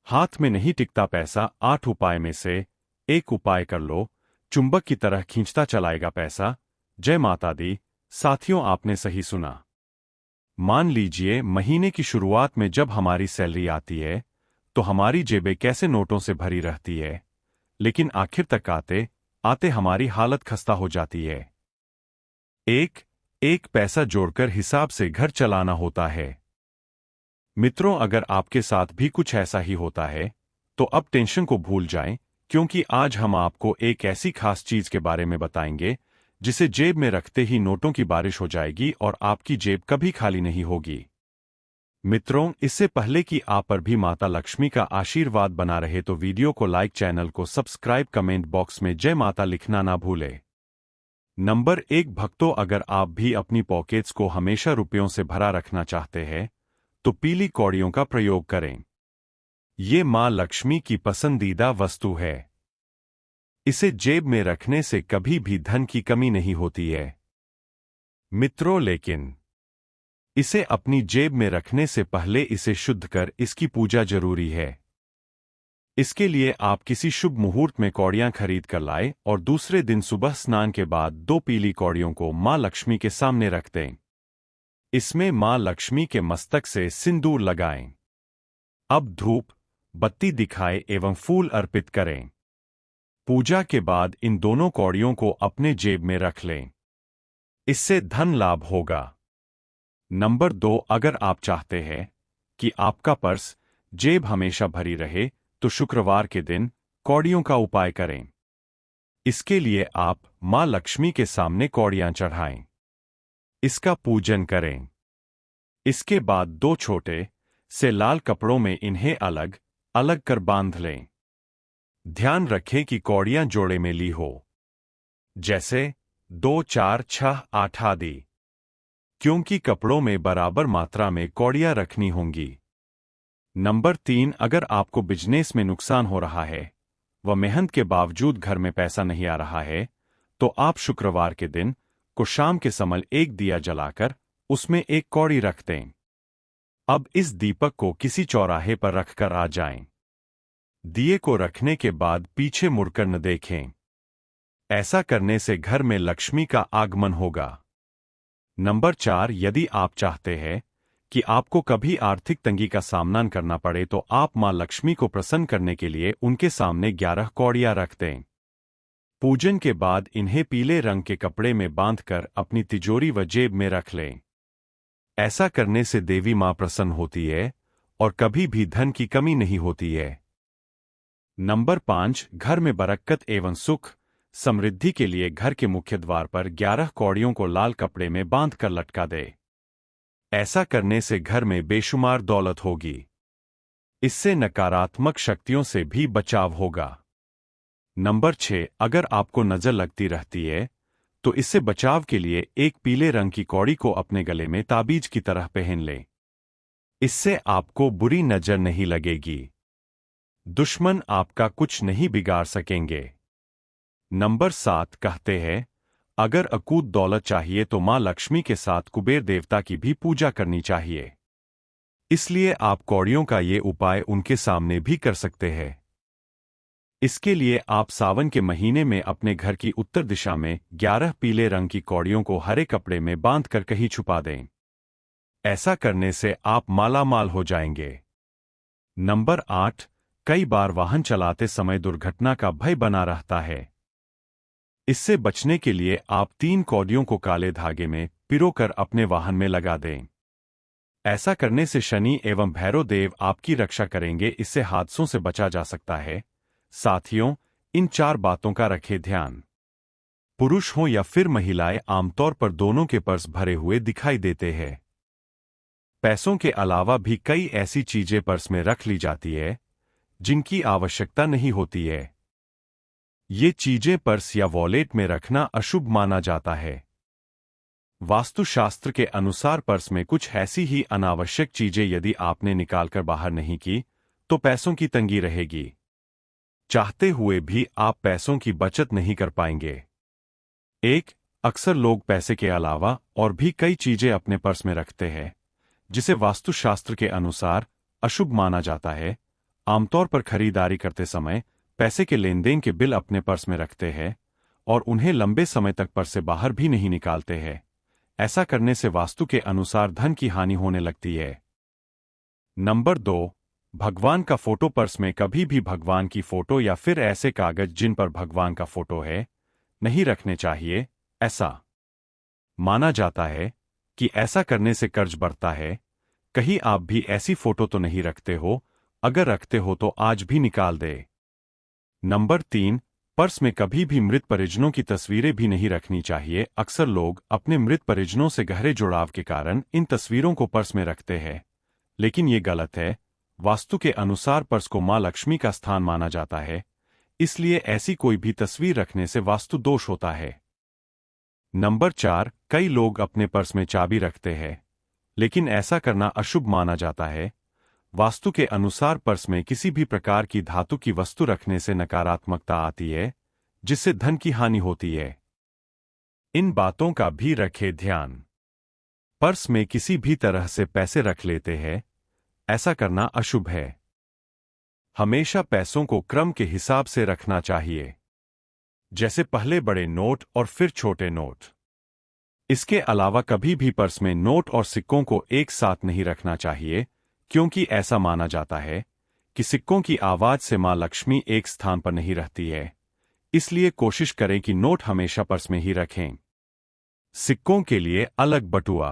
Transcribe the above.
हाथ में नहीं टिकता पैसा, 8 उपाय में से एक उपाय कर लो, चुंबक की तरह खींचता चलाएगा पैसा। जय माता दी। साथियों, आपने सही सुना। मान लीजिए महीने की शुरुआत में जब हमारी सैलरी आती है तो हमारी जेबें कैसे नोटों से भरी रहती है, लेकिन आखिर तक आते आते हमारी हालत खस्ता हो जाती है। एक एक पैसा जोड़कर हिसाब से घर चलाना होता है। मित्रों, अगर आपके साथ भी कुछ ऐसा ही होता है तो अब टेंशन को भूल जाएं, क्योंकि आज हम आपको एक ऐसी खास चीज के बारे में बताएंगे जिसे जेब में रखते ही नोटों की बारिश हो जाएगी और आपकी जेब कभी खाली नहीं होगी। मित्रों, इससे पहले कि आप पर भी माता लक्ष्मी का आशीर्वाद बना रहे तो वीडियो को लाइक, चैनल को सब्सक्राइब, कमेंट बॉक्स में जय माता लिखना ना भूले। नंबर 1, भक्तों, अगर आप भी अपनी पॉकेट्स को हमेशा रुपयों से भरा रखना चाहते हैं तो पीली कौड़ियों का प्रयोग करें। ये मां लक्ष्मी की पसंदीदा वस्तु है। इसे जेब में रखने से कभी भी धन की कमी नहीं होती है। मित्रों, लेकिन इसे अपनी जेब में रखने से पहले इसे शुद्ध कर इसकी पूजा जरूरी है। इसके लिए आप किसी शुभ मुहूर्त में कौड़ियां खरीद कर लाएं और दूसरे दिन सुबह स्नान के बाद 2 पीली कौड़ियों को मां लक्ष्मी के सामने रख दें। इसमें मां लक्ष्मी के मस्तक से सिंदूर लगाएं। अब धूप बत्ती दिखाएं एवं फूल अर्पित करें। पूजा के बाद इन दोनों कौड़ियों को अपने जेब में रख लें। इससे धन लाभ होगा। नंबर 2, अगर आप चाहते हैं कि आपका पर्स जेब हमेशा भरी रहे तो शुक्रवार के दिन कौड़ियों का उपाय करें। इसके लिए आप मां लक्ष्मी के सामने कौड़ियां चढ़ाएं। इसका पूजन करें। इसके बाद 2 छोटे से लाल कपड़ों में इन्हें अलग अलग कर बांध लें। ध्यान रखें कि कौड़ियां जोड़े में ली हो, जैसे 2, 4, 6, 8 आदि, क्योंकि कपड़ों में बराबर मात्रा में कौड़ियां रखनी होंगी। नंबर 3, अगर आपको बिजनेस में नुकसान हो रहा है व मेहनत के बावजूद घर में पैसा नहीं आ रहा है तो आप शुक्रवार के दिन को शाम के समय एक दिया जलाकर उसमें एक कौड़ी रख दें। अब इस दीपक को किसी चौराहे पर रखकर आ जाएं। दिए को रखने के बाद पीछे मुड़कर न देखें। ऐसा करने से घर में लक्ष्मी का आगमन होगा। नंबर 4, यदि आप चाहते हैं कि आपको कभी आर्थिक तंगी का सामना करना पड़े तो आप मां लक्ष्मी को प्रसन्न करने के लिए उनके सामने 11 कौड़ियां रख दें। पूजन के बाद इन्हें पीले रंग के कपड़े में बांधकर अपनी तिजोरी व जेब में रख लें। ऐसा करने से देवी मां प्रसन्न होती है और कभी भी धन की कमी नहीं होती है। नंबर 5, घर में बरकत एवं सुख समृद्धि के लिए घर के मुख्य द्वार पर 11 कौड़ियों को लाल कपड़े में बांधकर लटका दे। ऐसा करने से घर में बेशुमार दौलत होगी। इससे नकारात्मक शक्तियों से भी बचाव होगा। नंबर 6, अगर आपको नजर लगती रहती है तो इससे बचाव के लिए एक पीले रंग की कौड़ी को अपने गले में ताबीज की तरह पहन लें। इससे आपको बुरी नजर नहीं लगेगी। दुश्मन आपका कुछ नहीं बिगाड़ सकेंगे। नंबर 7 कहते हैं, अगर अकूत दौलत चाहिए तो मां लक्ष्मी के साथ कुबेर देवता की भी पूजा करनी चाहिए। इसलिए आप कौड़ियों का ये उपाय उनके सामने भी कर सकते हैं। इसके लिए आप सावन के महीने में अपने घर की उत्तर दिशा में 11 पीले रंग की कौड़ियों को हरे कपड़े में बांधकर कहीं छुपा दें। ऐसा करने से आप मालामाल हो जाएंगे। नंबर 8, कई बार वाहन चलाते समय दुर्घटना का भय बना रहता है। इससे बचने के लिए आप 3 कौड़ियों को काले धागे में पिरोकर अपने वाहन में लगा दें। ऐसा करने से शनि एवं भैरव देव आपकी रक्षा करेंगे। इससे हादसों से बचा जा सकता है। साथियों, इन 4 बातों का रखें ध्यान। पुरुष हो या फिर महिलाएं, आमतौर पर दोनों के पर्स भरे हुए दिखाई देते हैं। पैसों के अलावा भी कई ऐसी चीजें पर्स में रख ली जाती है जिनकी आवश्यकता नहीं होती है। ये चीजें पर्स या वॉलेट में रखना अशुभ माना जाता है। वास्तुशास्त्र के अनुसार पर्स में कुछ ऐसी ही अनावश्यक चीजें यदि आपने निकालकर बाहर नहीं की तो पैसों की तंगी रहेगी। चाहते हुए भी आप पैसों की बचत नहीं कर पाएंगे। अक्सर लोग पैसे के अलावा और भी कई चीजें अपने पर्स में रखते हैं जिसे वास्तुशास्त्र के अनुसार अशुभ माना जाता है। आमतौर पर खरीदारी करते समय पैसे के लेन देन के बिल अपने पर्स में रखते हैं और उन्हें लंबे समय तक पर्स से बाहर भी नहीं निकालते हैं। ऐसा करने से वास्तु के अनुसार धन की हानि होने लगती है। नंबर 2, भगवान का फोटो। पर्स में कभी भी भगवान की फोटो या फिर ऐसे कागज जिन पर भगवान का फोटो है नहीं रखने चाहिए। ऐसा माना जाता है कि ऐसा करने से कर्ज बढ़ता है। कहीं आप भी ऐसी फोटो तो नहीं रखते हो? अगर रखते हो तो आज भी निकाल दे। नंबर 3, पर्स में कभी भी मृत परिजनों की तस्वीरें भी नहीं रखनी चाहिए। अक्सर लोग अपने मृत परिजनों से गहरे जुड़ाव के कारण इन तस्वीरों को पर्स में रखते हैं, लेकिन ये गलत है। वास्तु के अनुसार पर्स को मां लक्ष्मी का स्थान माना जाता है, इसलिए ऐसी कोई भी तस्वीर रखने से वास्तु दोष होता है। नंबर 4, कई लोग अपने पर्स में चाबी रखते हैं, लेकिन ऐसा करना अशुभ माना जाता है। वास्तु के अनुसार पर्स में किसी भी प्रकार की धातु की वस्तु रखने से नकारात्मकता आती है, जिससे धन की हानि होती है। इन बातों का भी रखें ध्यान। पर्स में किसी भी तरह से पैसे रख लेते हैं, ऐसा करना अशुभ है। हमेशा पैसों को क्रम के हिसाब से रखना चाहिए, जैसे पहले बड़े नोट और फिर छोटे नोट। इसके अलावा कभी भी पर्स में नोट और सिक्कों को एक साथ नहीं रखना चाहिए, क्योंकि ऐसा माना जाता है कि सिक्कों की आवाज से मां लक्ष्मी एक स्थान पर नहीं रहती है। इसलिए कोशिश करें कि नोट हमेशा पर्स में ही रखें। सिक्कों के लिए अलग बटुआ।